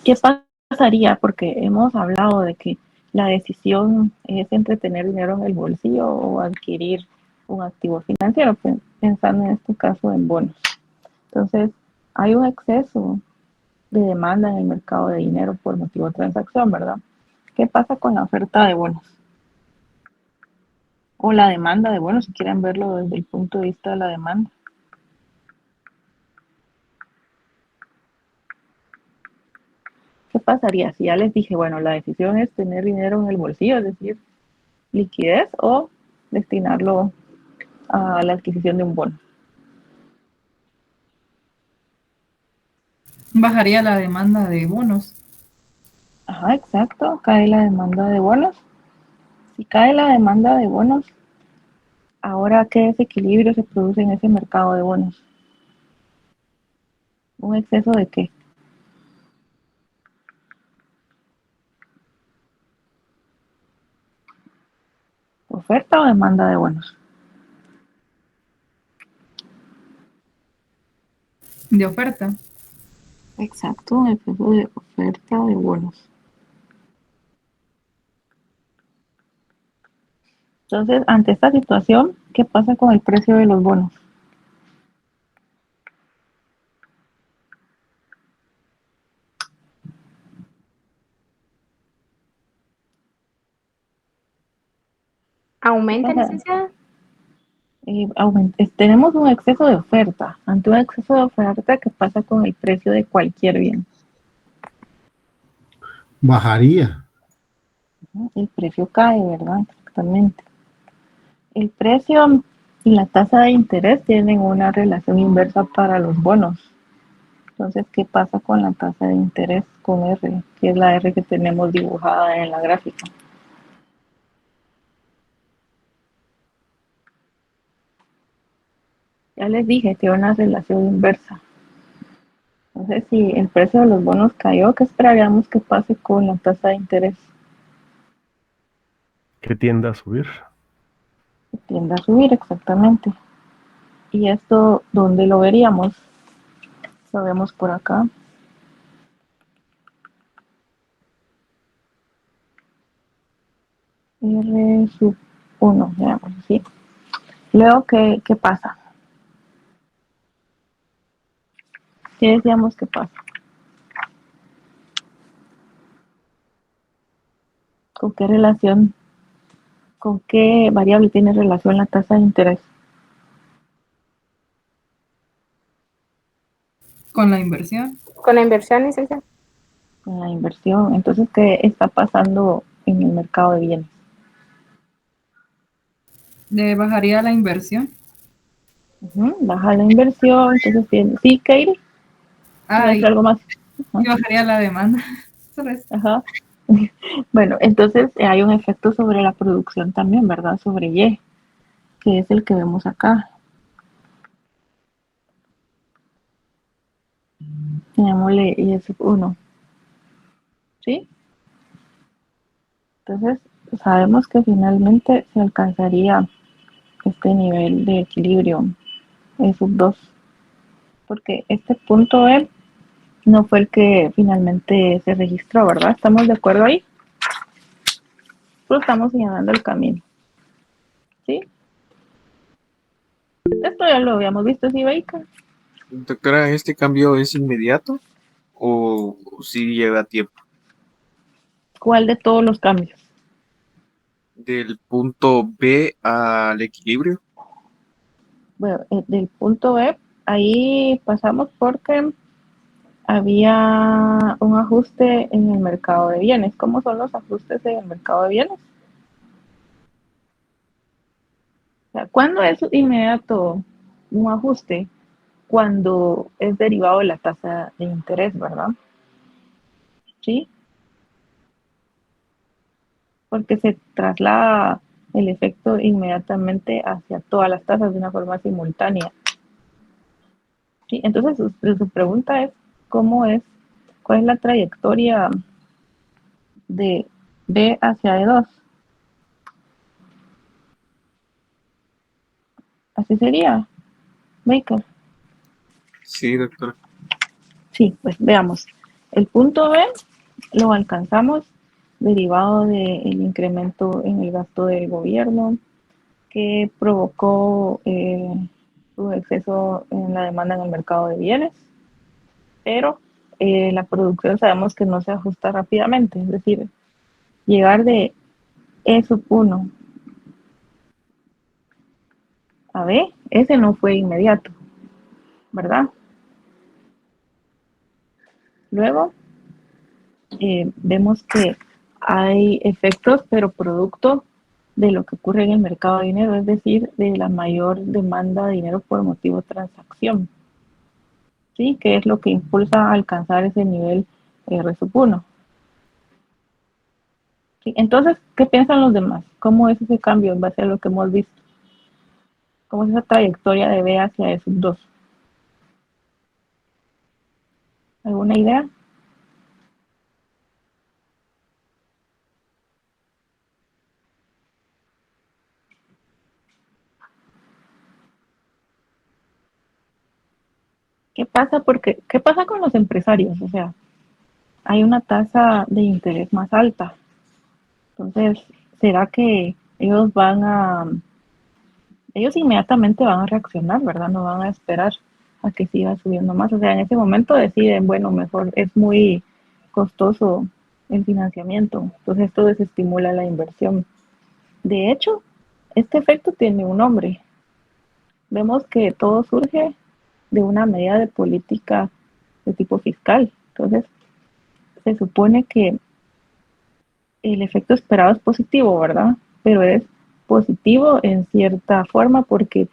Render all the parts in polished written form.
¿Qué pasaría? Porque hemos hablado de que la decisión es entre tener dinero en el bolsillo o adquirir un activo financiero, pensando en este caso en bonos. Entonces, hay un exceso de demanda en el mercado de dinero por motivo de transacción, ¿verdad? ¿Qué pasa con la oferta de bonos? O la demanda de bonos, si quieren verlo desde el punto de vista de la demanda. ¿Qué pasaría si ya les dije, bueno, la decisión es tener dinero en el bolsillo, es decir, liquidez o destinarlo a la adquisición de un bono? Bajaría la demanda de bonos. Ajá, exacto, cae la demanda de bonos. Si cae la demanda de bonos, ahora qué desequilibrio se produce en ese mercado de bonos. ¿Un exceso de qué? ¿Oferta o demanda de bonos? De oferta. Exacto, un exceso de oferta de bonos. Entonces, ante esta situación, ¿qué pasa con el precio de los bonos? ¿Qué ¿Aumenta, pasa? licenciada? Tenemos un exceso de oferta. Ante un exceso de oferta, ¿qué pasa con el precio de cualquier bien? Bajaría. El precio cae, ¿verdad? Exactamente. El precio y la tasa de interés tienen una relación inversa para los bonos. Entonces, ¿qué pasa con la tasa de interés con R? Que es la R que tenemos dibujada en la gráfica. Ya les dije, tiene una relación inversa. Entonces, si el precio de los bonos cayó, ¿qué esperaríamos que pase con la tasa de interés? Que tienda a subir. Que tiende a subir, exactamente. ¿Y esto dónde lo veríamos? Lo vemos por acá. R sub 1, veamos así. Luego, ¿qué pasa? ¿Qué decíamos que pasa? ¿Con qué relación, con qué variable tiene relación la tasa de interés? Con la inversión. Con la inversión, licenciada. Con la inversión. Entonces, ¿qué está pasando en el mercado de bienes? Bajaría la inversión. Baja la inversión, entonces sí, Katie, iba a decir Ay, algo más. y Ajá, bajaría la demanda. Solo eso. ajá. Bueno, entonces hay un efecto sobre la producción también, ¿verdad? Sobre Y, que es el que vemos acá. Llamémosle Y sub 1, ¿sí? Entonces, sabemos que finalmente se alcanzaría este nivel de equilibrio E sub 2, porque este punto E no fue el que finalmente se registró, ¿verdad? ¿Estamos de acuerdo ahí? Solo estamos señalando el camino, ¿sí? Esto ya lo habíamos visto, ¿sí, Baker? Doctora, ¿este cambio es inmediato o si lleva tiempo? ¿Cuál de todos los cambios? Del punto B al equilibrio. Bueno, del punto E, ahí pasamos porque había un ajuste en el mercado de bienes. ¿Cómo son los ajustes en el mercado de bienes? O sea, ¿cuándo es inmediato un ajuste? Cuando es derivado de la tasa de interés, ¿verdad? Sí, porque se traslada el efecto inmediatamente hacia todas las tasas de una forma simultánea. ¿Sí? Entonces, su pregunta es, ¿cómo es, cuál es la trayectoria de B hacia E2? Así sería, Baker. Sí, doctora. Sí, pues veamos. El punto B lo alcanzamos derivado del incremento en el gasto del gobierno que provocó su exceso en la demanda en el mercado de bienes, pero la producción sabemos que no se ajusta rápidamente, es decir, llegar de E sub 1 a B, ese no fue inmediato, ¿verdad? Luego vemos que hay efectos, pero producto de lo que ocurre en el mercado de dinero, es decir, de la mayor demanda de dinero por motivo de transacción, ¿sí? Que es lo que impulsa a alcanzar ese nivel R sub 1. ¿Sí? Entonces, ¿qué piensan los demás? ¿Cómo es ese cambio en base a lo que hemos visto? ¿Cómo es esa trayectoria de B hacia E sub 2? ¿Alguna idea? ¿Qué pasa con los empresarios? O sea, hay una tasa de interés más alta. Entonces, ¿será que ellos inmediatamente van a reaccionar, ¿verdad? No van a esperar a que siga subiendo más. O sea, en ese momento deciden, bueno, mejor es muy costoso el financiamiento. Entonces, esto desestimula la inversión. De hecho, este efecto tiene un nombre. Vemos que todo surge de una medida de política de tipo fiscal. Entonces, se supone que el efecto esperado es positivo, ¿verdad? Pero es positivo en cierta forma porque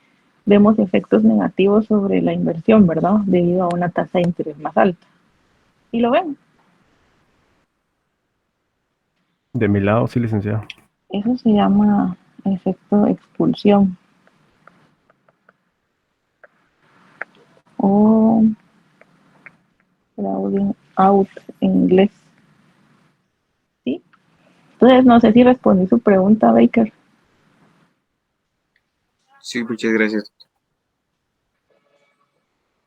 vemos efectos negativos sobre la inversión, ¿verdad? Debido a una tasa de interés más alta. ¿Y lo ven? De mi lado, sí, licenciado. Eso se llama efecto expulsión o crowding out en inglés. ¿Sí? Entonces, no sé si respondí su pregunta, Baker. Sí, muchas gracias.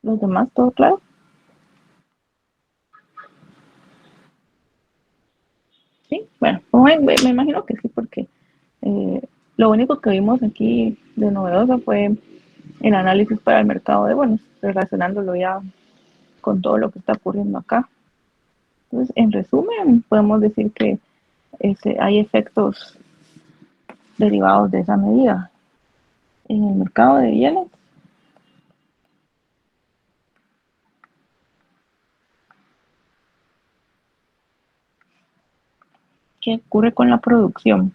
¿Los demás, todo claro? Sí, bueno, me imagino que sí, porque lo único que vimos aquí de novedoso fue el análisis para el mercado de bonos, relacionándolo ya con todo lo que está ocurriendo acá. Entonces, en resumen, podemos decir que hay efectos derivados de esa medida en el mercado de bienes. ¿Qué ocurre con la producción?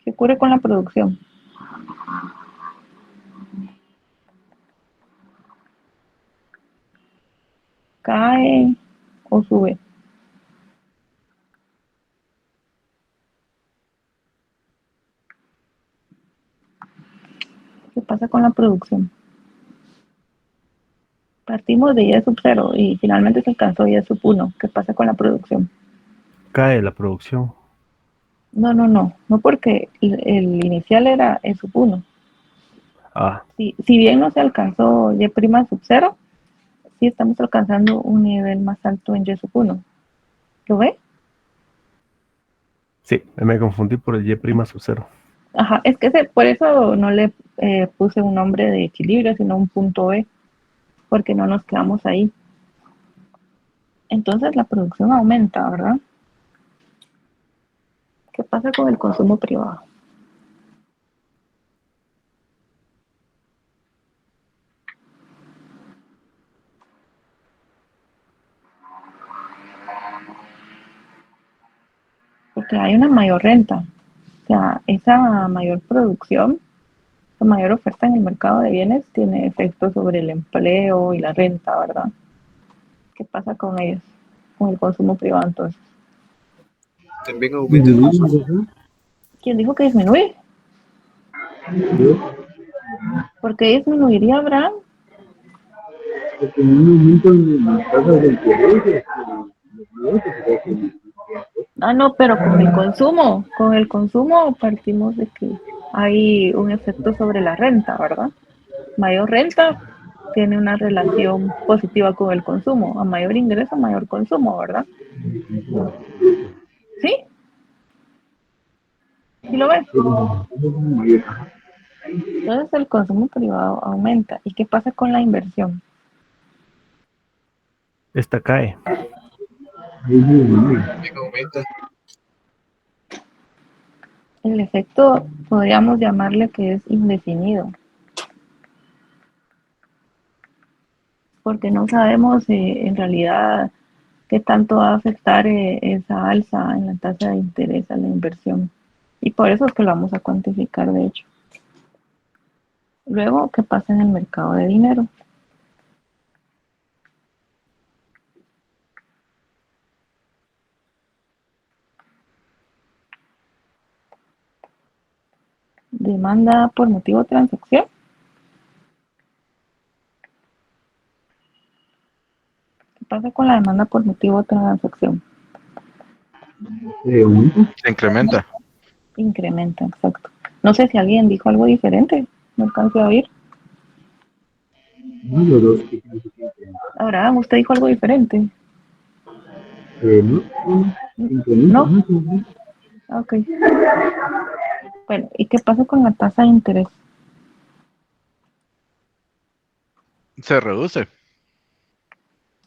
¿Qué ocurre con la producción? ¿Cae o sube? ¿Qué pasa con la producción? Partimos de Y sub 0 y finalmente se alcanzó Y sub 1. ¿Qué pasa con la producción? Cae la producción. No porque el inicial era E sub 1. Ah, Si bien no se alcanzó Y' sub 0, sí estamos alcanzando un nivel más alto en Y sub 1. ¿Lo ve? sí, me confundí por el Y' sub 0. Ajá, es que por eso no le puse un nombre de equilibrio, sino un punto B, porque no nos quedamos ahí. Entonces la producción aumenta, ¿verdad? ¿Qué pasa con el consumo privado? Porque hay una mayor renta. O sea, esa mayor producción, la mayor oferta en el mercado de bienes tiene efectos sobre el empleo y la renta, ¿verdad? ¿Qué pasa con ellos? Con el consumo privado entonces. También aumenta el consumo. ¿Quién dijo que disminuye? ¿Por qué disminuiría, Abraham? Porque en un momento en las tasas de interés, Ah, no, pero con el consumo partimos de que hay un efecto sobre la renta, ¿verdad? Mayor renta tiene una relación positiva con el consumo. A mayor ingreso, mayor consumo, ¿verdad? ¿Sí? ¿Sí lo ves? Entonces el consumo privado aumenta. ¿Y qué pasa con la inversión? Esta cae. Aumenta. El efecto podríamos llamarle que es indefinido, porque no sabemos en realidad qué tanto va a afectar esa alza en la tasa de interés a la inversión. Y por eso es que lo vamos a cuantificar, de hecho. Luego, ¿qué pasa en el mercado de dinero? Demanda por motivo de transacción. ¿Qué pasa con la demanda por motivo de transacción? Se incrementa. Incrementa, exacto. No sé si alguien dijo algo diferente. No alcancé a oír. Los dos que pienso que Ahora, usted dijo algo diferente. no, ¿No? Ok. Bueno, ¿y qué pasa con la tasa de interés? Se reduce.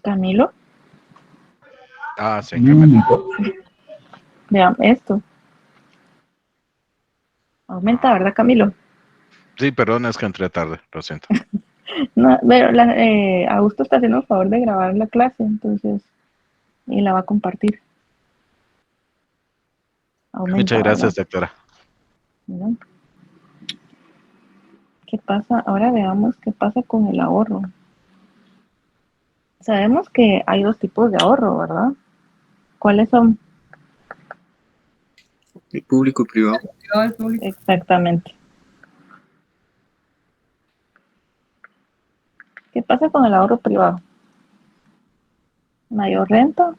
Camilo, Se incrementa. vean esto. Aumenta, ¿verdad, Camilo? Sí, perdón, es que entré tarde, lo siento. No, pero Augusto está haciendo el favor de grabar la clase, entonces, y la va a compartir. Aumenta, Muchas gracias, ¿verdad? doctora. ¿No? ¿Qué pasa? Ahora veamos qué pasa con el ahorro. Sabemos que hay dos tipos de ahorro, ¿verdad? ¿Cuáles son? El público y privado. Todo el público. Exactamente. ¿Qué pasa con el ahorro privado? Mayor renta.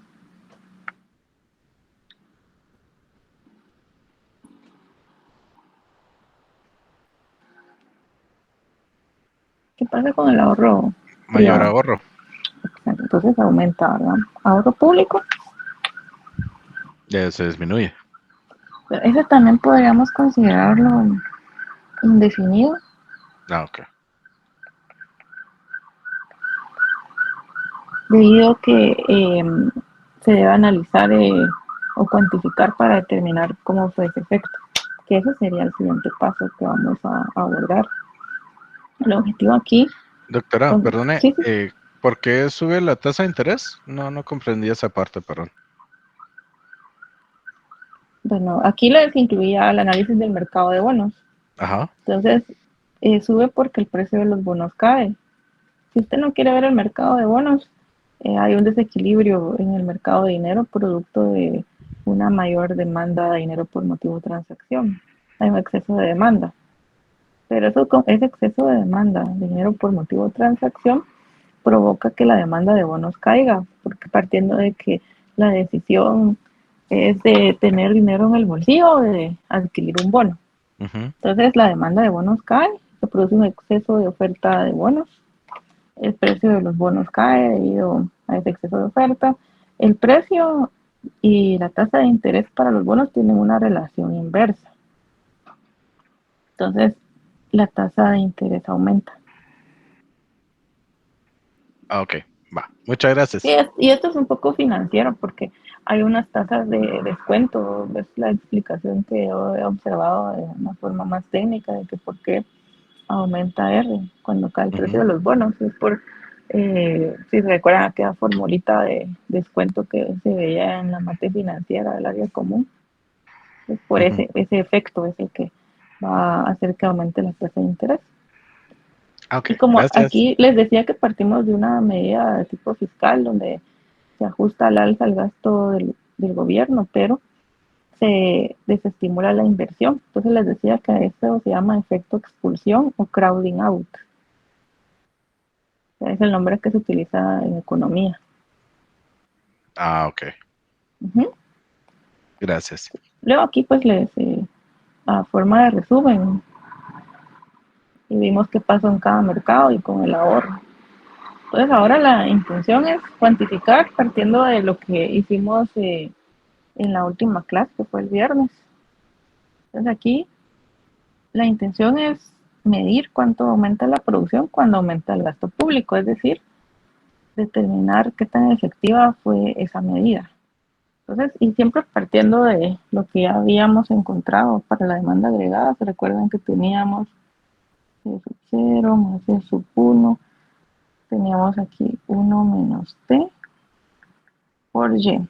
¿Qué pasa con el ahorro Mayor privado? ahorro. Exacto, entonces aumenta, ¿verdad? Ahorro público. Ya se disminuye. Pero ese también podríamos considerarlo indefinido. Ok. Debido a que se debe analizar o cuantificar para determinar cómo fue ese efecto, que ese sería el siguiente paso que vamos a abordar. El objetivo aquí, Doctora, perdone, sí, sí. ¿por qué sube la tasa de interés? No comprendí esa parte, perdón. Bueno, aquí les incluía el análisis del mercado de bonos. Ajá. Entonces, sube porque el precio de los bonos cae. Si usted no quiere ver el mercado de bonos, hay un desequilibrio en el mercado de dinero producto de una mayor demanda de dinero por motivo de transacción. Hay un exceso de demanda. Pero ese exceso de demanda de dinero por motivo de transacción provoca que la demanda de bonos caiga, porque partiendo de que la decisión es de tener dinero en el bolsillo o de adquirir un bono. Ujú. Entonces la demanda de bonos cae, se produce un exceso de oferta de bonos, el precio de los bonos cae debido a ese exceso de oferta, el precio y la tasa de interés para los bonos tienen una relación inversa. Entonces la tasa de interés aumenta. Ok, va. Muchas gracias. Y esto es un poco financiero porque hay unas tasas de descuento, es la explicación que yo he observado de una forma más técnica de que por qué aumenta R cuando cae el precio de los bonos. Es por, si se recuerdan aquella formulita de descuento que se veía en la materia financiera del área común, es por Ujú. ese efecto es el que va a hacer que aumente la tasa de interés. Ok, Y como gracias. aquí les decía que partimos de una medida de tipo fiscal donde se ajusta al alza el gasto del gobierno, pero se desestimula la inversión. Entonces les decía que esto se llama efecto expulsión o crowding out. O sea, es el nombre que se utiliza en economía. Ok, Ujú. gracias. Luego aquí pues a forma de resumen, y vimos qué pasó en cada mercado y con el ahorro. Entonces ahora la intención es cuantificar partiendo de lo que hicimos en la última clase, que fue el viernes. Entonces aquí la intención es medir cuánto aumenta la producción cuando aumenta el gasto público, es decir, determinar qué tan efectiva fue esa medida. Entonces, y siempre partiendo de lo que ya habíamos encontrado para la demanda agregada, se recuerdan que teníamos E sub 0 más E sub 1, teníamos aquí 1 menos T por Y.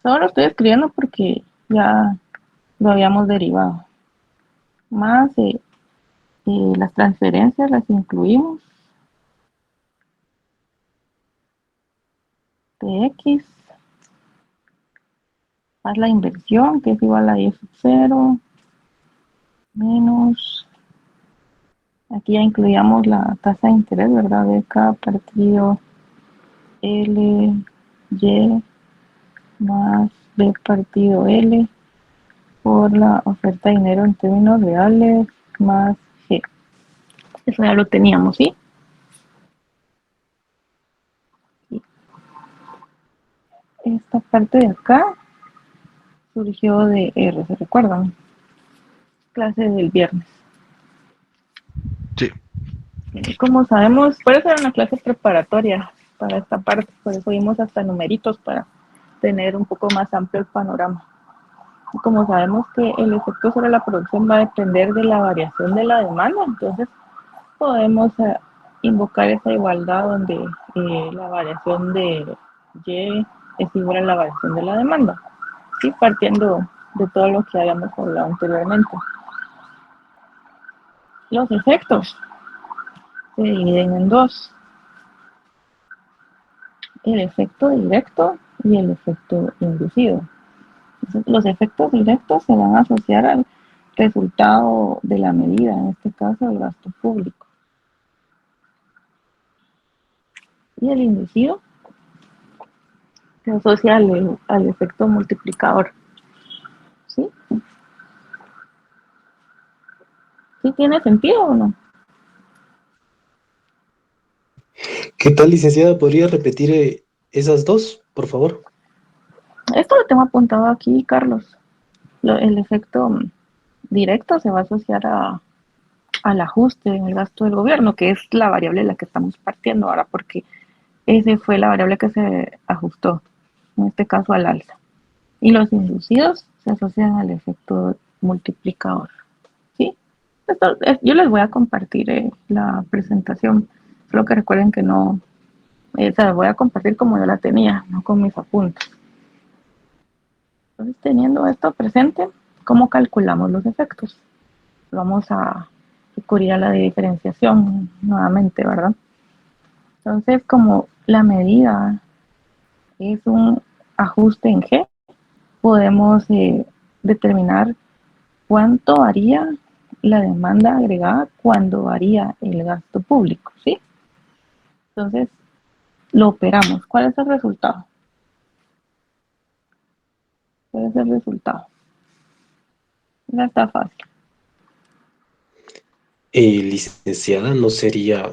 Solo lo estoy escribiendo porque ya lo habíamos derivado. Más las transferencias las incluimos. Tx más la inversión, que es igual a Y sub 0, menos, aquí ya incluíamos la tasa de interés, ¿verdad? De cada partido L, Y, más B partido L, por la oferta de dinero en términos reales, más G. Eso ya lo teníamos, ¿sí? Esta parte de acá surgió de R, ¿se recuerdan? Clase del viernes. Sí. Como sabemos, por eso era una clase preparatoria para esta parte, por eso vimos hasta numeritos para tener un poco más amplio el panorama. Y como sabemos que el efecto sobre la producción va a depender de la variación de la demanda, entonces podemos invocar esa igualdad donde la variación de Y es igual a la variación de la demanda, ¿sí? Partiendo de todo lo que habíamos hablado anteriormente. Los efectos se dividen en dos: el efecto directo y el efecto inducido. Entonces, los efectos directos se van a asociar al resultado de la medida, en este caso el gasto público. Y el inducido se asocia al efecto multiplicador. ¿Sí? ¿Sí tiene sentido o no? ¿Qué tal, licenciada? ¿Podría repetir esas dos, por favor? Esto lo tengo apuntado aquí, Carlos. El efecto directo se va a asociar al ajuste en el gasto del gobierno, que es la variable de la que estamos partiendo ahora, porque esa fue la variable que se ajustó, en este caso al alza. Y los inducidos se asocian al efecto multiplicador. ¿Sí? Yo les voy a compartir la presentación. Solo que recuerden que no, se las voy a compartir como yo la tenía, no con mis apuntes. Entonces, teniendo esto presente, ¿cómo calculamos los efectos? Vamos a recurrir a la diferenciación nuevamente, ¿verdad? Entonces, como la medida es un ajuste en G, podemos determinar cuánto varía la demanda agregada cuando varía el gasto público, ¿sí? Entonces, lo operamos. ¿Cuál es el resultado? ¿Cuál es el resultado? Ya está fácil. Licenciada, ¿no sería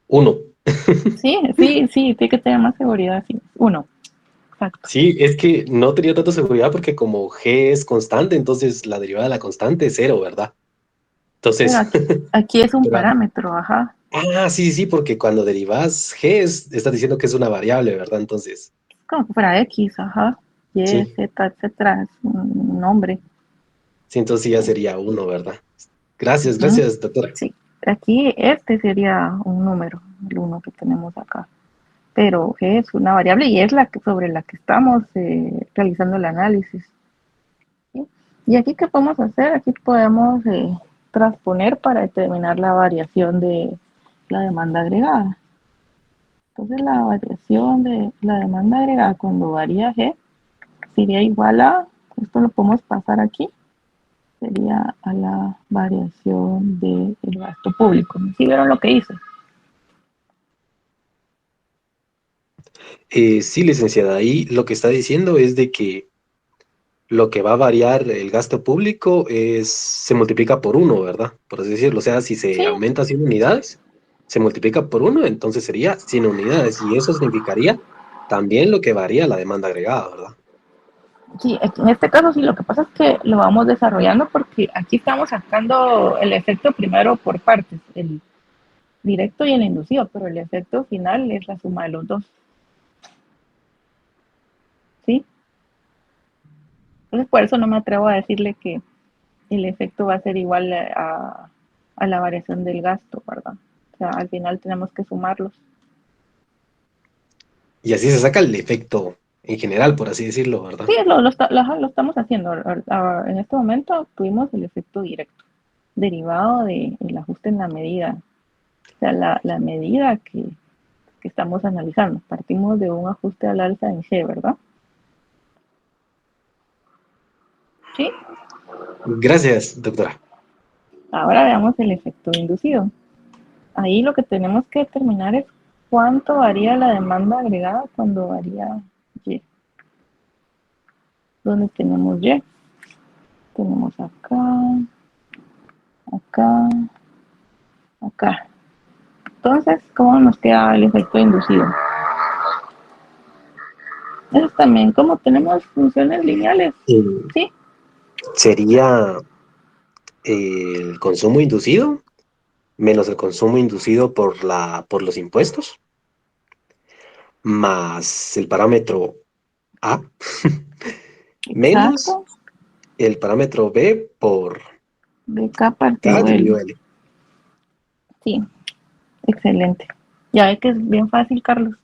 1? Sí, tiene que tener más seguridad, sí. 1, exacto. Sí, es que no tenía tanta seguridad porque como G es constante, entonces la derivada de la constante es 0, ¿verdad? Pero Entonces, aquí es un pero- parámetro, ajá. sí, porque cuando derivas G estás diciendo que es una variable, ¿verdad? Entonces, Como que fuera X, ajá. Y, sí, Z, etcétera, es un nombre. sí, entonces sí ya sería 1, ¿verdad? Gracias, Ujú. gracias, doctora. Sí, aquí este sería un número, el 1 que tenemos acá. Pero G es una variable y es sobre la que estamos realizando el análisis. ¿Sí? Y aquí, ¿qué podemos hacer? Aquí podemos transponer para determinar la variación de la demanda agregada. Entonces, la variación de la demanda agregada cuando varía G sería igual a, esto lo podemos pasar aquí, sería a la variación del gasto público. ¿Sí vieron lo que hice? Sí, licenciada, ahí lo que está diciendo es de que lo que va a variar el gasto público se multiplica por 1, ¿verdad? Por así decirlo. O sea, si se Sí, aumenta 100 unidades, se multiplica por 1, entonces sería 100 unidades. Y eso significaría también lo que varía la demanda agregada, ¿verdad? sí, en este caso sí, lo que pasa es que lo vamos desarrollando porque aquí estamos sacando el efecto primero por partes, el directo y el inducido, pero el efecto final es la suma de los dos, ¿sí? Entonces por eso no me atrevo a decirle que el efecto va a ser igual a la variación del gasto, ¿verdad? O sea, al final tenemos que sumarlos. Y así se saca el efecto en general, por así decirlo, ¿verdad? Sí, lo estamos haciendo. En este momento tuvimos el efecto directo, derivado del ajuste en la medida. O sea, la medida que estamos analizando. Partimos de un ajuste al alza en G, ¿verdad? Sí. Gracias, doctora. Ahora veamos el efecto inducido. Ahí lo que tenemos que determinar es cuánto varía la demanda agregada cuando varía Y. ¿Dónde tenemos Y? Tenemos acá, acá, acá. Entonces, ¿cómo nos queda el efecto inducido? Eso también, como tenemos funciones lineales, Eh, ¿sí? Sería el consumo inducido menos el consumo inducido por los impuestos, más el parámetro A, menos Exacto. el parámetro B por De K K partido L. dividido L. Sí, excelente. Ya ve que es bien fácil, Carlos.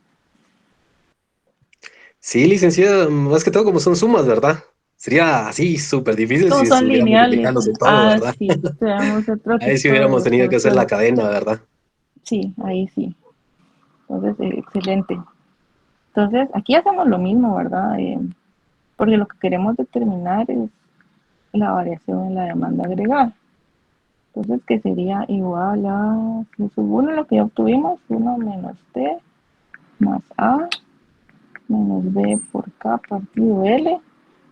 Sí, licenciada, más que todo como son sumas, ¿verdad? Sería así súper difícil Como si son estuviera lineales. multiplicándose todo, Ah, ¿verdad? sí, tenemos otro Ahí sí tipo hubiéramos de tenido que hacer la solución. cadena, ¿verdad? Sí, ahí sí. Entonces, excelente. Entonces, aquí hacemos lo mismo, ¿verdad? Porque lo que queremos determinar es la variación en la demanda agregada. Entonces, que sería igual a Q sub 1, lo que ya obtuvimos, 1 menos T más A menos B por K partido L.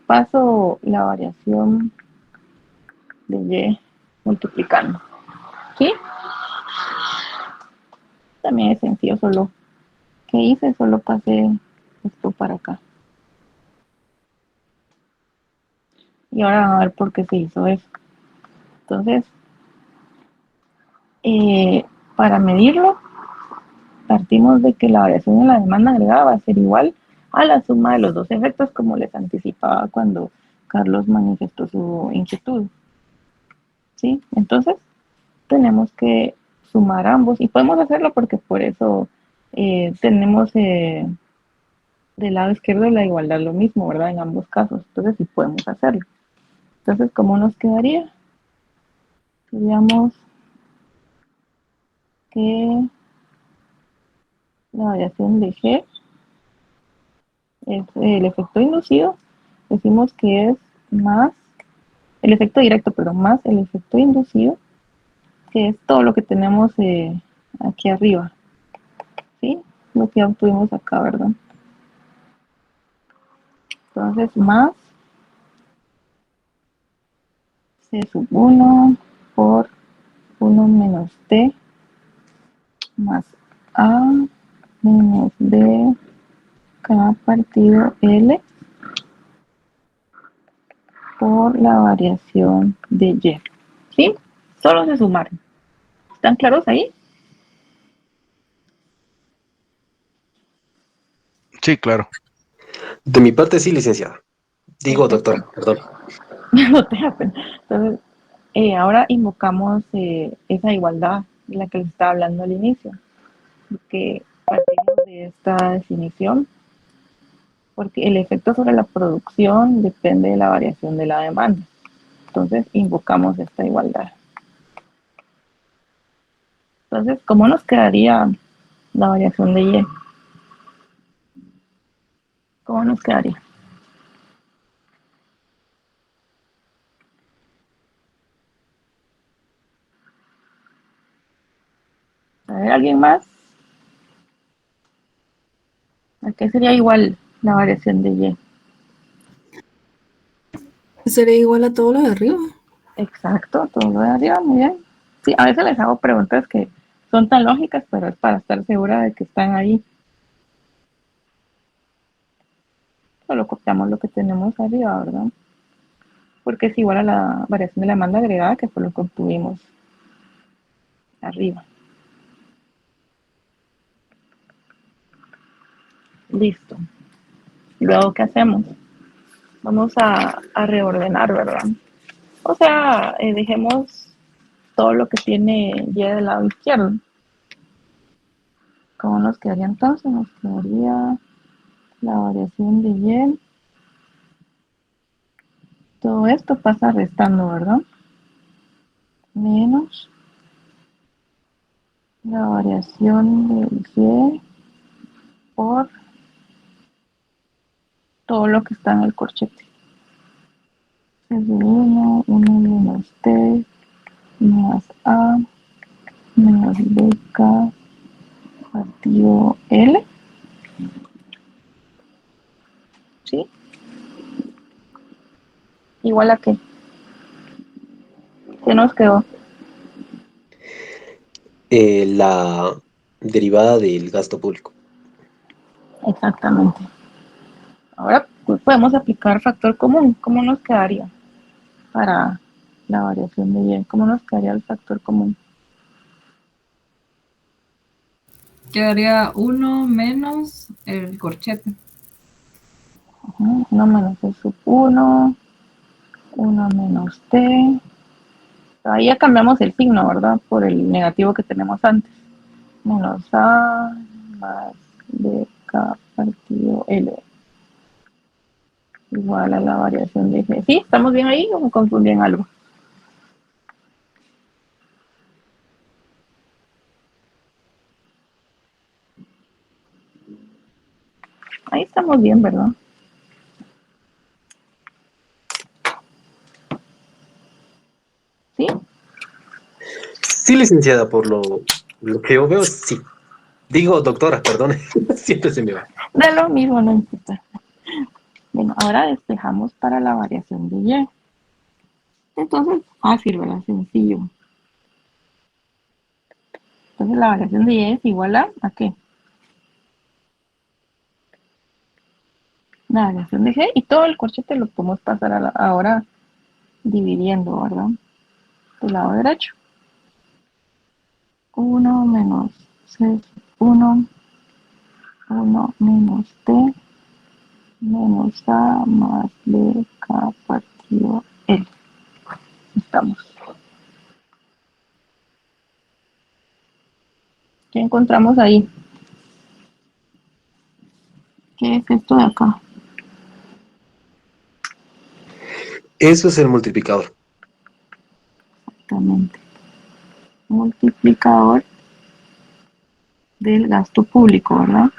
Paso la variación de Y multiplicando. ¿Sí? También es sencillo, solo que hice, solo pasé esto para acá. Y ahora vamos a ver por qué se hizo eso. Entonces, para medirlo, partimos de que la variación en la demanda agregada va a ser igual a la suma de los dos efectos, como les anticipaba cuando Carlos manifestó su inquietud. ¿Sí? Entonces, tenemos que sumar ambos y podemos hacerlo porque por eso tenemos del lado izquierdo de la igualdad lo mismo, ¿verdad? En ambos casos. Entonces, sí podemos hacerlo. Entonces, ¿cómo nos quedaría? Diríamos que la variación de G es el efecto inducido, decimos que es más, el efecto directo, perdón, más el efecto inducido, que es todo lo que tenemos aquí arriba, ¿sí? Lo que obtuvimos acá, ¿verdad? Entonces, más C sub 1 por 1 menos T más A menos B K partido L por la variación de Y. ¿Sí? Solo se sumaron. ¿Están claros ahí? Sí, claro. De mi parte, sí, licenciada. Digo, Perfecto. doctora, perdón. No te da pena. Entonces, ahora invocamos esa igualdad de la que les estaba hablando al inicio, que partimos de esta definición, porque el efecto sobre la producción depende de la variación de la demanda. Entonces, invocamos esta igualdad. Entonces, ¿cómo nos quedaría la variación de Y? ¿Cómo nos quedaría? A ver, ¿alguien más? ¿A qué sería igual la variación de Y? Sería igual a todo lo de arriba. Exacto, todo lo de arriba, muy bien. Sí, a veces les hago preguntas que son tan lógicas, pero es para estar segura de que están ahí. Solo copiamos lo que tenemos arriba, ¿verdad? Porque es igual a la variación de la demanda agregada, que fue lo que obtuvimos arriba. Listo. Luego, ¿qué hacemos? Vamos a reordenar, ¿verdad? O sea, dejemos todo lo que tiene Y del lado izquierdo. ¿Cómo nos quedaría entonces? Nos quedaría la variación de Y. Todo esto pasa restando, ¿verdad? Menos la variación del Y por todo lo que está en el corchete. Es de 1 menos T más A menos BK partido L. ¿Sí? Igual a qué. ¿Qué nos quedó? La derivada del gasto público. Exactamente. Ahora pues, podemos aplicar factor común. ¿Cómo nos quedaría para la variación de Y? ¿Cómo nos quedaría el factor común? Quedaría 1 menos el corchete. 1 menos E sub 1, 1 menos T. Ahí ya cambiamos el signo, ¿verdad? Por el negativo que tenemos antes. Menos A más BK partido L. Igual a la variación de G. ¿Sí? ¿Estamos bien ahí o me confundí en algo? Ahí estamos bien, ¿verdad? ¿Sí? Sí, licenciada, por lo que yo veo, sí. Digo, doctora, perdone, siempre se me va. De lo mismo, no importa. Bueno, ahora despejamos para la variación de Y. Entonces, fácil, ¿verdad? Sencillo. Entonces, la variación de Y es igual ¿a qué? La variación de G y todo el corchete lo podemos pasar ahora dividiendo, ¿verdad? Del lado derecho. 1 menos C, 1 menos T menos A más BK partido L. Estamos. ¿Qué encontramos ahí? ¿Qué es esto de acá? Eso es el multiplicador. Exactamente. Multiplicador del gasto público, ¿verdad?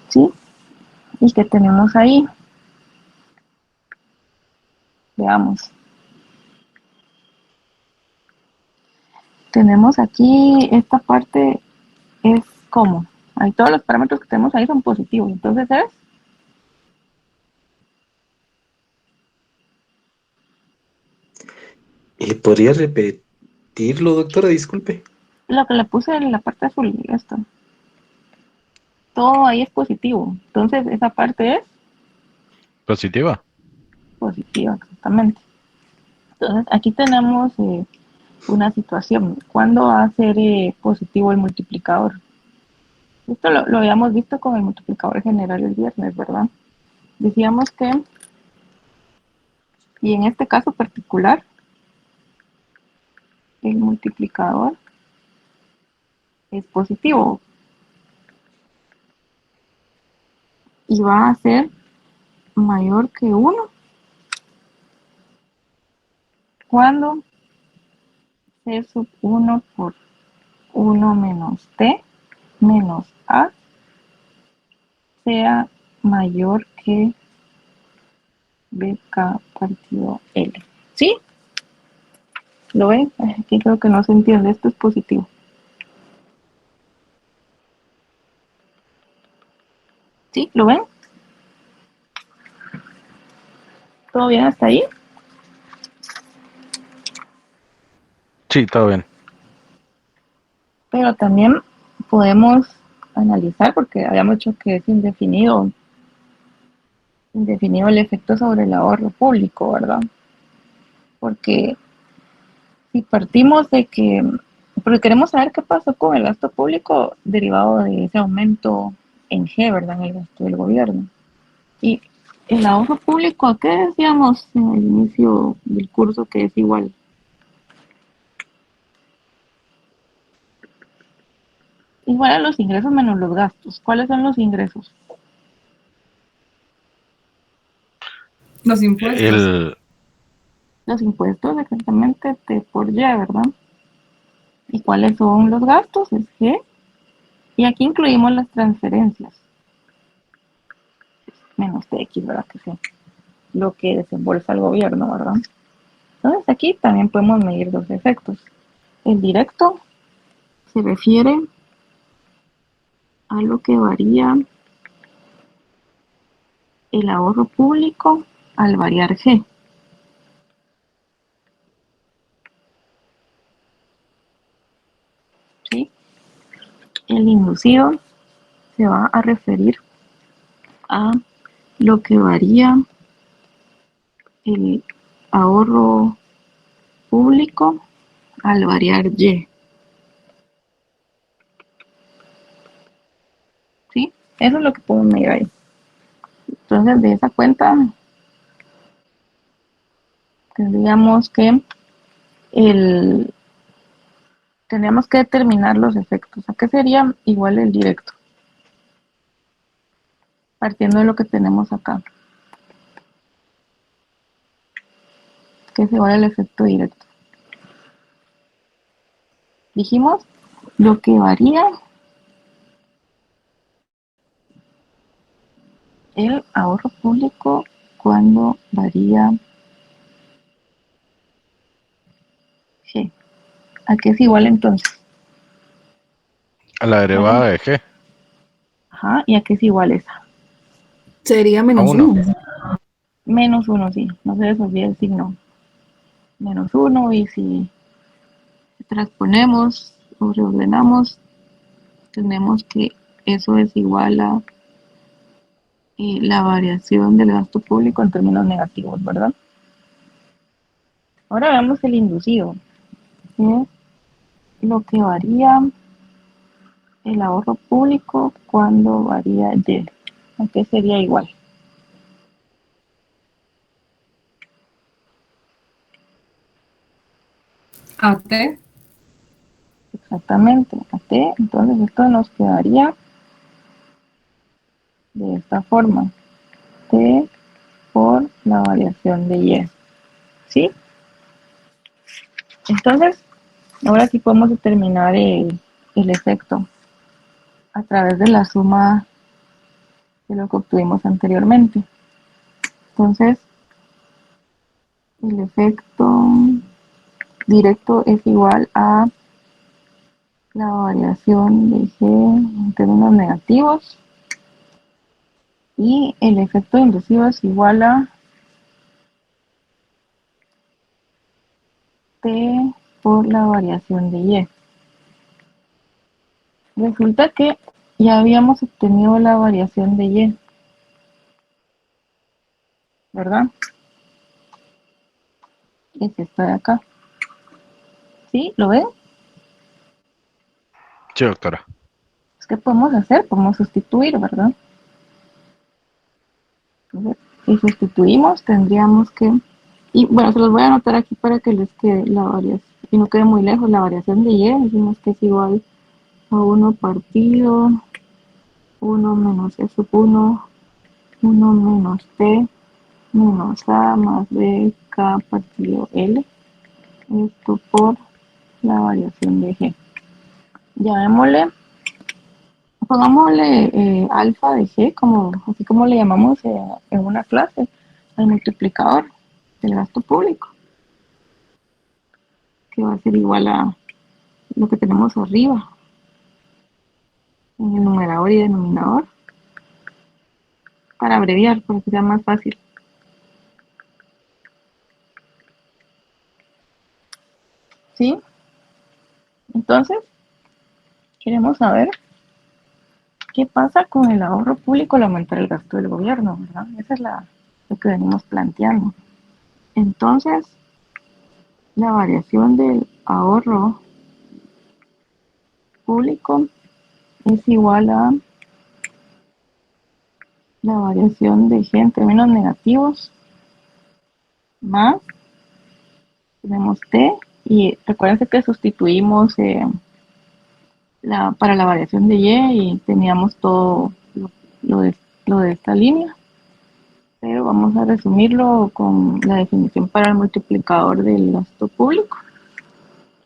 ¿Sí? ¿Y qué tenemos ahí? Veamos. Tenemos aquí, esta parte es como. Ahí todos los parámetros que tenemos ahí son positivos. Entonces es ¿Podría repetirlo, doctora? Disculpe. lo que le puse en la parte azul. Esto. Todo ahí es positivo. Entonces esa parte es Positiva. positiva, exactamente. Entonces aquí tenemos una situación. ¿Cuándo va a ser positivo el multiplicador? Esto lo habíamos visto con el multiplicador general el viernes, ¿verdad? Decíamos que, y en este caso particular, el multiplicador es positivo y va a ser mayor que 1 cuando C sub 1 por 1 menos T menos A sea mayor que BK partido L. ¿Sí? ¿Lo ven? Aquí creo que no se entiende. Esto es positivo. ¿Lo ven? ¿Todo bien hasta ahí? Sí, todo bien. Pero también podemos analizar, porque habíamos dicho que es indefinido el efecto sobre el ahorro público, ¿verdad? Porque si partimos de que, porque queremos saber qué pasó con el gasto público derivado de ese aumento en G, ¿verdad? En el gasto del gobierno. Y el ahorro público, ¿a qué decíamos en el inicio del curso que es igual? Igual a los ingresos menos los gastos. ¿Cuáles son los ingresos? Los impuestos. El, Los impuestos exactamente T por Y, ¿verdad? ¿Y cuáles son los gastos? Es G. Y aquí incluimos las transferencias. Menos TX, ¿verdad? Que sí. Lo que desembolsa el gobierno, ¿verdad? Entonces aquí también podemos medir dos efectos. El directo se refiere a lo que varía el ahorro público al variar G. ¿Sí? El inducido se va a referir a lo que varía el ahorro público al variar Y. ¿Sí? Eso es lo que podemos medir ahí. Entonces, de esa cuenta, tendríamos que determinar los efectos. ¿A qué sería igual el directo? Partiendo de lo que tenemos acá. ¿Qué es igual el efecto directo? Dijimos lo que varía el ahorro público cuando varía G. ¿A qué es igual entonces? a la derivada de G, Ajá, ¿y a qué es igual esa? Sería a menos 1. 1. Menos 1, sí. No se les olvide el signo. Menos 1, y si transponemos o reordenamos, tenemos que eso es igual a la variación del gasto público en términos negativos, ¿verdad? Ahora veamos el inducido. Es lo que varía el ahorro público cuando varía Y. ¿A qué sería igual? A T. Exactamente, a T. Entonces esto nos quedaría de esta forma. T por la variación de Y. ¿Sí? Entonces, ahora sí podemos determinar el efecto a través de la suma de lo que obtuvimos anteriormente. Entonces, el efecto directo es igual a la variación de G en términos negativos, y el efecto inducido es igual a T por la variación de Y. Resulta que ya habíamos obtenido la variación de Y, ¿verdad? Es esta de acá. ¿Sí? ¿Lo ven? Sí, doctora. ¿Qué podemos hacer? Podemos sustituir, ¿verdad? Entonces, si sustituimos, tendríamos que... Y bueno, se los voy a anotar aquí para que les quede la variación. Y no quede muy lejos, la variación de Y, decimos que es igual a 1 partido 1 menos E sub 1, 1 menos T menos A más B K partido L. Esto por la variación de G. Llamémosle, pongámosle alfa de G, así como le llamamos en una clase, al multiplicador del gasto público, que va a ser igual a lo que tenemos arriba, en el numerador y denominador. para abreviar, para que sea más fácil. ¿Sí? Entonces, queremos saber qué pasa con el ahorro público al aumentar el gasto del gobierno, ¿verdad? Esa es lo que venimos planteando. Entonces, la variación del ahorro público es igual a la variación de G en términos negativos más, tenemos T, y recuérdense que sustituimos para la variación de Y y teníamos todo lo de esta línea, pero vamos a resumirlo con la definición para el multiplicador del gasto público.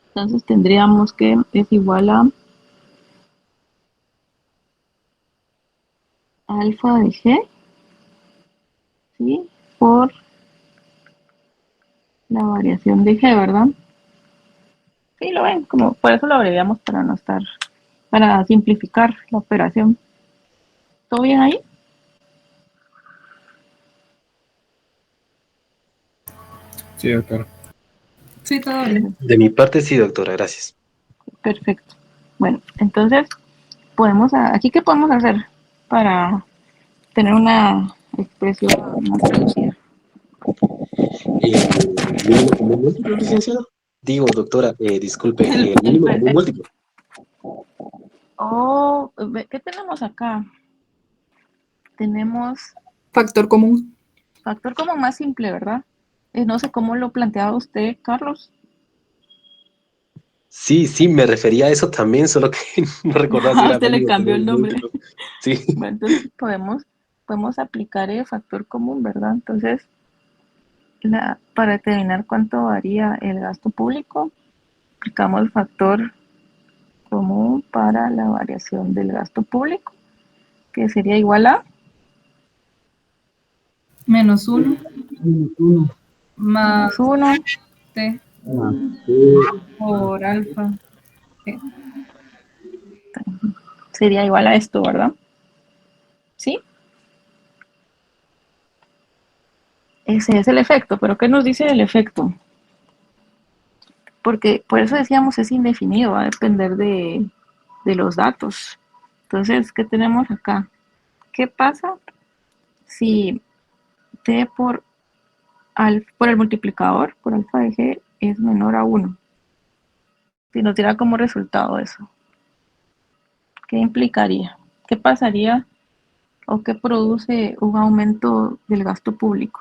Entonces tendríamos que es igual a alfa de G, ¿sí? Por la variación de G, ¿verdad? Sí, lo ven, como por eso lo abreviamos para no estar, para simplificar la operación. ¿Todo bien ahí? Sí, doctor. Sí, todo bien. De mi parte, sí, doctora, gracias. Perfecto. Bueno, entonces, aquí qué podemos hacer para tener una expresión más reducida. Mínimo común múltiplo, licenciado. Digo, doctora, disculpe, el mínimo común múltiplo. Oh, ¿qué tenemos acá? Tenemos Factor común. factor común más simple, ¿verdad? No sé cómo lo planteaba usted, Carlos. Sí, sí, me refería a eso también, solo que no recordaba si era Usted le mínimo cambió común el nombre. múltiplo. Sí. Bueno, entonces podemos aplicar el factor común, ¿verdad? Entonces, para determinar cuánto varía el gasto público, aplicamos el factor común para la variación del gasto público, que sería igual a Menos 1 Menos uno más 1 T más T por alfa. G. sería igual a esto, ¿verdad? ¿Sí? Ese es el efecto, pero ¿qué nos dice el efecto? Porque por eso decíamos es indefinido, va a depender de los datos. Entonces, ¿qué tenemos acá? ¿Qué pasa si T por el multiplicador, por alfa de G, es menor a 1? Si nos diera como resultado eso, ¿qué implicaría? ¿Qué pasaría o qué produce un aumento del gasto público?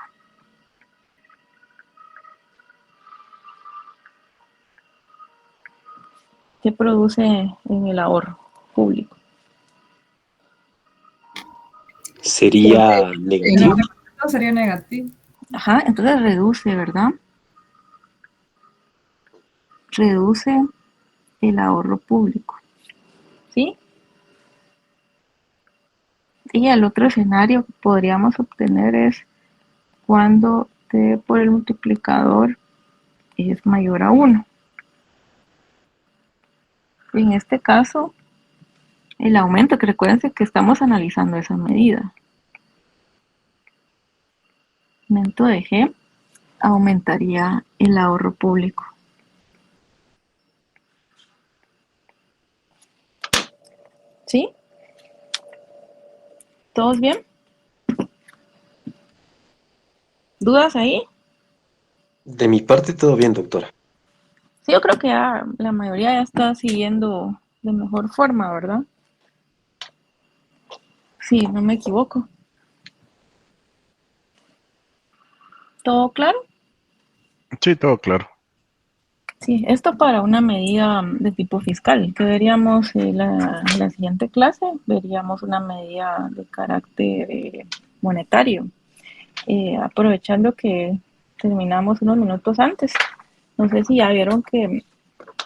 ¿Qué produce en el ahorro público? Sería negativo. No sería negativo. Ajá, entonces reduce, ¿verdad? Reduce el ahorro público, ¿sí? Y el otro escenario que podríamos obtener es cuando T por el multiplicador es mayor a 1. En este caso, el aumento, que recuérdense que estamos analizando esa medida. Aumento de G aumentaría el ahorro público. ¿Sí? ¿Todos bien? ¿Dudas ahí? De mi parte, todo bien, doctora. Sí, yo creo que ya la mayoría ya está siguiendo de mejor forma, ¿verdad? Sí, no me equivoco. ¿Todo claro? Sí, todo claro. Sí, esto para una medida de tipo fiscal, que veríamos la siguiente clase, veríamos una medida de carácter monetario. Aprovechando que terminamos unos minutos antes, no sé si ya vieron que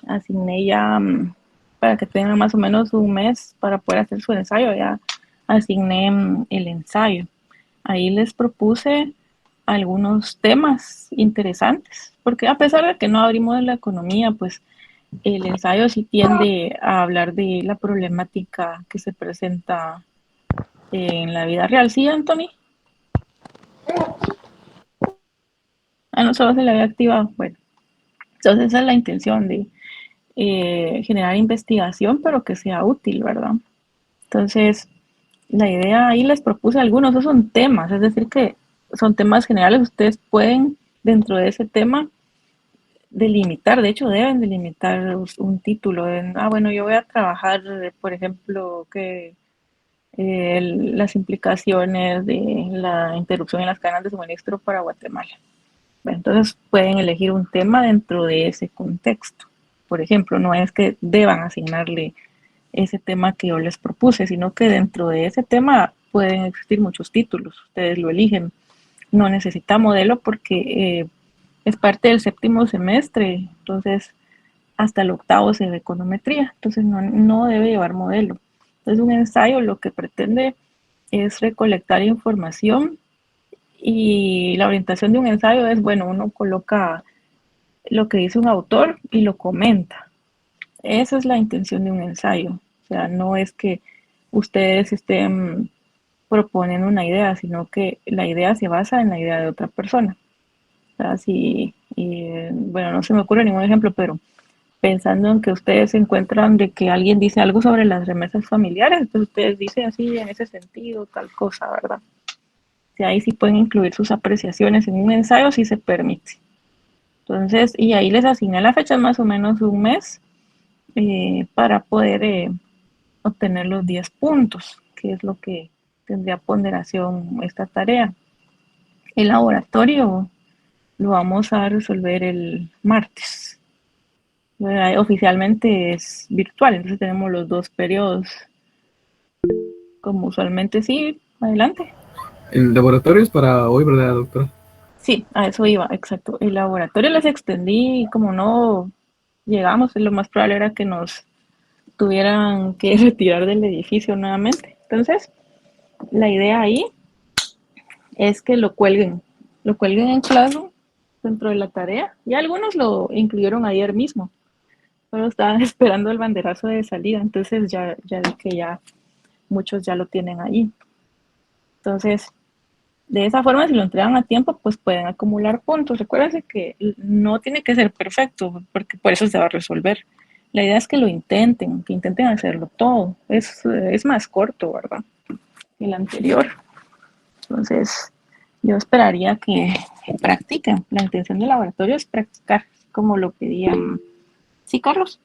asigné ya, para que tengan más o menos un mes para poder hacer su ensayo, ya asigné el ensayo. Ahí les propuse algunos temas interesantes, porque a pesar de que no abrimos de la economía, pues el ensayo sí tiende a hablar de la problemática que se presenta en la vida real. ¿Sí, Anthony? Ah, no solo se le había activado. Bueno, entonces esa es la intención de generar investigación, pero que sea útil, ¿verdad? Entonces, la idea ahí les propuse algunos, esos son temas, es decir, que son temas generales, ustedes pueden dentro de ese tema delimitar, de hecho deben delimitar un título, bueno, yo voy a trabajar, por ejemplo, que las implicaciones de la interrupción en las cadenas de suministro para Guatemala. Bueno, entonces pueden elegir un tema dentro de ese contexto. Por ejemplo, no es que deban asignarle ese tema que yo les propuse, sino que dentro de ese tema pueden existir muchos títulos, ustedes lo eligen. No necesita modelo porque es parte del séptimo semestre, entonces hasta el octavo se ve econometría, entonces no debe llevar modelo. Entonces un ensayo lo que pretende es recolectar información y la orientación de un ensayo es, bueno, uno coloca lo que dice un autor y lo comenta. Esa es la intención de un ensayo. O sea, no es que ustedes estén proponiendo una idea, sino que la idea se basa en la idea de otra persona. O sea, bueno, no se me ocurre ningún ejemplo, pero pensando en que ustedes se encuentran de que alguien dice algo sobre las remesas familiares, entonces ustedes dicen así, en ese sentido, tal cosa, ¿verdad? Si ahí sí pueden incluir sus apreciaciones en un ensayo, sí se permite. Entonces, y ahí les asigné la fecha, más o menos un mes, para poder obtener los 10 puntos, que es lo que tendría ponderación esta tarea. El laboratorio lo vamos a resolver el martes. Oficialmente es virtual, entonces tenemos los 2 periodos. Como usualmente sí, adelante. El laboratorio es para hoy, ¿verdad, doctora? Sí, a eso iba, exacto. El laboratorio les extendí, como no llegamos, lo más probable era que nos tuvieran que retirar del edificio nuevamente. Entonces, la idea ahí es que lo cuelguen en Classroom dentro de la tarea. Y algunos lo incluyeron ayer mismo, pero estaban esperando el banderazo de salida, entonces ya vi que ya muchos ya lo tienen ahí. Entonces, de esa forma, si lo entregan a tiempo, pues pueden acumular puntos. Recuérdense que no tiene que ser perfecto, porque por eso se va a resolver. La idea es que lo intenten, que intenten hacerlo todo. Es más corto, ¿verdad? Que el anterior. Entonces, yo esperaría que practiquen. La intención del laboratorio es practicar, como lo pedían. ¿Sí, Carlos?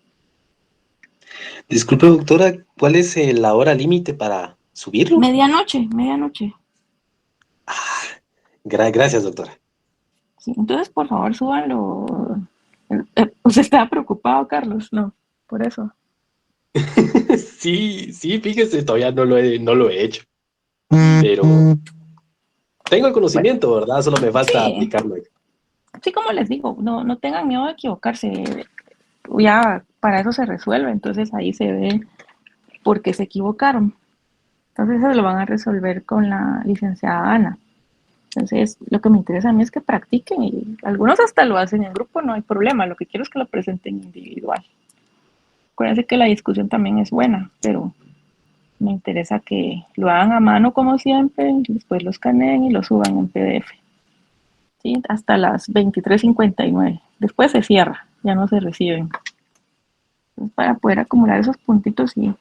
Disculpe, doctora, ¿cuál es la hora límite para subirlo? Medianoche. Gracias, doctora. Sí, entonces, por favor, súbanlo. ¿Usted estaba preocupado, Carlos? No, por eso. Sí, fíjese, todavía no lo he hecho. Pero tengo el conocimiento, ¿verdad? Solo me falta Sí, aplicarlo. sí, como les digo, no tengan miedo de equivocarse. Ya para eso se resuelve, entonces ahí se ve por qué se equivocaron. Entonces eso lo van a resolver con la licenciada Ana. Entonces, lo que me interesa a mí es que practiquen y algunos hasta lo hacen en grupo, no hay problema. Lo que quiero es que lo presenten individual. Acuérdense que la discusión también es buena, pero me interesa que lo hagan a mano como siempre, después lo escaneen y lo suban en PDF. ¿Sí? Hasta las 23:59. Después se cierra, ya no se reciben. Entonces, para poder acumular esos puntitos, sí,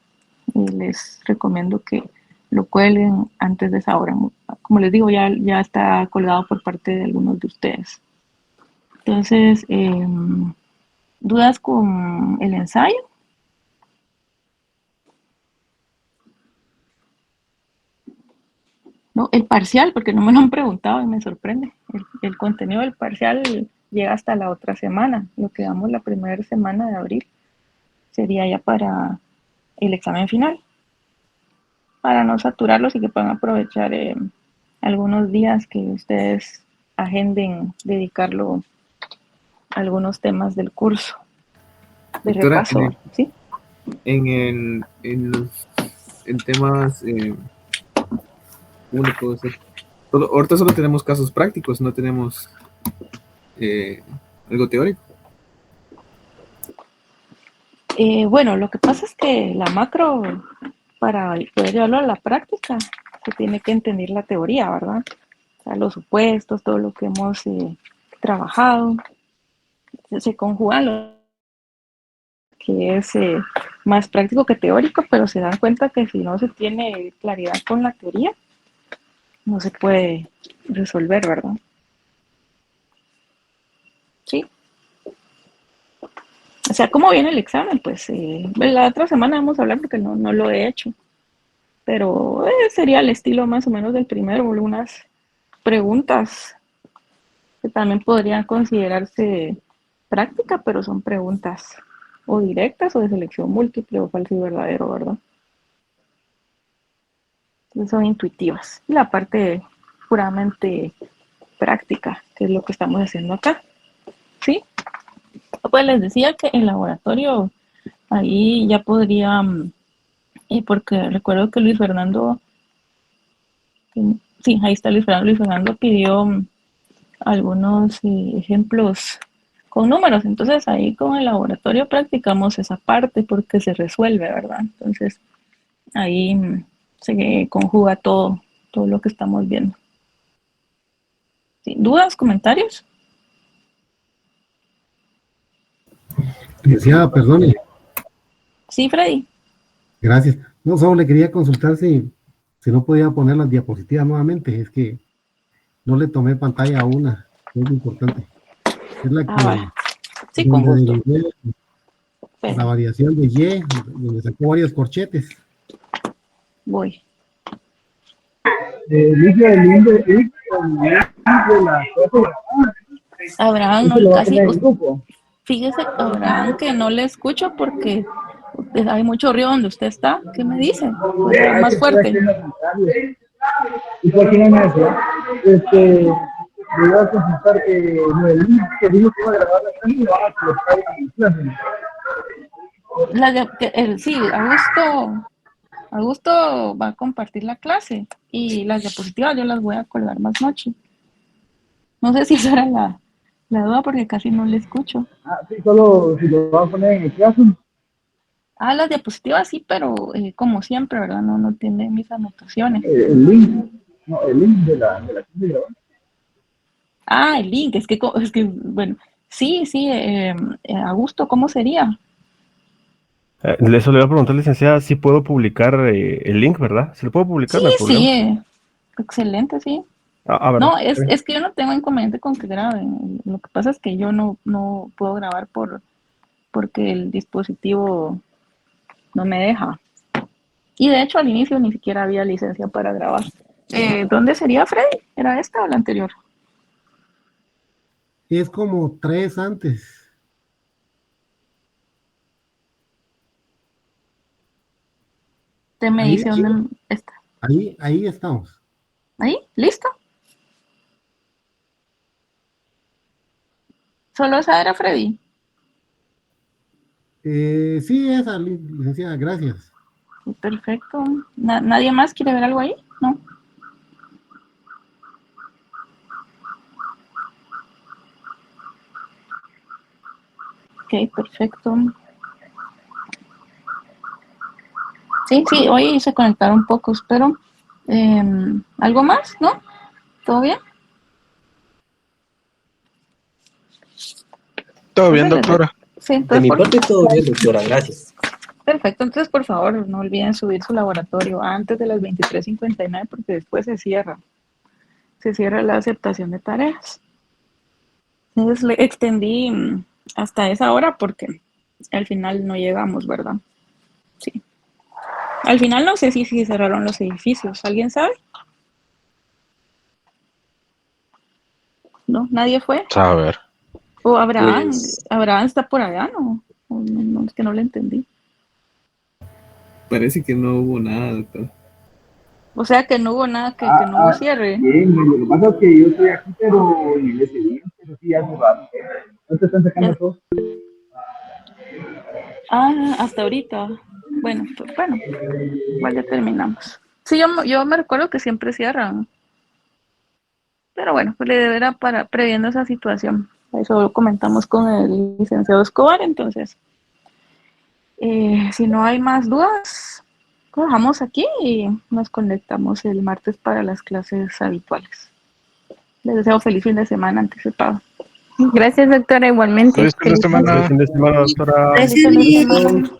les recomiendo que lo cuelguen antes de esa hora. Como les digo, ya está colgado por parte de algunos de ustedes. Entonces, ¿dudas con el ensayo? No, el parcial, porque no me lo han preguntado y me sorprende. El contenido del parcial llega hasta la otra semana. Lo que damos la primera semana de abril sería ya para el examen final, para no saturarlos y que puedan aprovechar algunos días que ustedes agenden dedicarlo a algunos temas del curso de Doctora, repaso, ¿sí? en temas, ¿cómo le puedo decir? Ahorita solo tenemos casos prácticos, no tenemos algo teórico. Bueno, lo que pasa es que la macro, para poder llevarlo a la práctica, se tiene que entender la teoría, ¿verdad? O sea, los supuestos, todo lo que hemos trabajado, se conjugan lo que es más práctico que teórico, pero se dan cuenta que si no se tiene claridad con la teoría, no se puede resolver, ¿verdad? Sí. O sea, ¿cómo viene el examen? Pues la otra semana vamos a hablar porque no lo he hecho. Pero sería el estilo más o menos del primero, algunas preguntas que también podrían considerarse práctica, pero son preguntas o directas o de selección múltiple o falso y verdadero, ¿verdad? Entonces son intuitivas. Y la parte puramente práctica, que es lo que estamos haciendo acá. ¿Sí? Pues les decía que el laboratorio ahí ya podría, porque recuerdo que Luis Fernando, sí, ahí está Luis Fernando pidió algunos ejemplos con números, entonces ahí con el laboratorio practicamos esa parte porque se resuelve, ¿verdad? Entonces ahí se conjuga todo lo que estamos viendo. ¿Sí? ¿Dudas, comentarios? Decía, perdone, Sí, Freddy. gracias. No, solo le quería consultar si no podía poner las diapositivas nuevamente. Es que no le tomé pantalla a una, es importante. Es la que, Vale. Sí, con donde gusto. derivé la variación de Y, donde sacó varios corchetes. Voy. Elige el link de la cosa. Abraham, Eso lo va a casi, poner en el grupo. fíjese, Abraham, que no le escucho porque hay mucho ruido donde usted está. ¿Qué me dice? ¿Puede hablar más fuerte? ¿Y por qué no me decía? Le iba a consultar que el link que dijo que iba a grabar la clase lo van a colocar en clase. Sí, Augusto va a compartir la clase y las diapositivas yo las voy a colgar más noche. No sé si esa era la duda porque casi no le escucho. Ah, sí, solo si lo va a poner en el caso. Ah, las diapositivas sí, pero como siempre, ¿verdad? No tiene mis anotaciones. El link. No, el link de la clase de grabar. Ah, el link, es que bueno, sí, Augusto, ¿cómo sería? Eso le voy a preguntar, licenciada, si puedo publicar el link, ¿verdad? Si lo puedo publicar, no hay problema. Sí, excelente, sí. ¿Verdad? No, es que yo no tengo inconveniente con que graben. Lo que pasa es que yo no puedo grabar porque el dispositivo no me deja. Y de hecho al inicio ni siquiera había licencia para grabar. ¿Dónde sería, Freddy? ¿Era esta o la anterior? Es como 3 antes. Usted me dice dónde está. Ahí estamos. ¿Ahí? ¿Listo? ¿Solo esa era, Freddy? Sí, esa, licenciada, gracias. Perfecto. ¿Nadie más quiere ver algo ahí? ¿No? Ok, perfecto. Sí, hoy se conectaron pocos, pero ¿algo más? ¿No? ¿Todo bien? Todo bien, doctora. Sí, De entonces, mi parte todo bien, doctora, gracias. perfecto. Entonces, por favor, no olviden subir su laboratorio antes de las 23:59 porque después se cierra la aceptación de tareas. Entonces, le extendí hasta esa hora porque al final no llegamos, ¿verdad? Sí. Al final no sé si cerraron los edificios. ¿Alguien sabe? ¿No? ¿Nadie fue? A ver. ¿O Abraham? Pues, ¿Abraham está por allá? No, es que no le entendí. Parece que no hubo nada, doctor. O sea que no hubo nada, que no hubo cierre. Bien, lo que pasa es que yo estoy aquí, pero en el SBI, pero sí hace rato. ¿No te están sacando todo? Ah, hasta ahorita. Bueno, igual ya terminamos. Sí, yo me recuerdo que siempre cierran. Pero bueno, pues era previendo esa situación. Eso lo comentamos con el licenciado Escobar, entonces. Si no hay más dudas, lo dejamos aquí y nos conectamos el martes para las clases habituales. Les deseo feliz fin de semana anticipado. Gracias, doctora, igualmente. Feliz fin de semana. Feliz fin de semana, doctora. Gracias, Feliz fin de Liz. semana.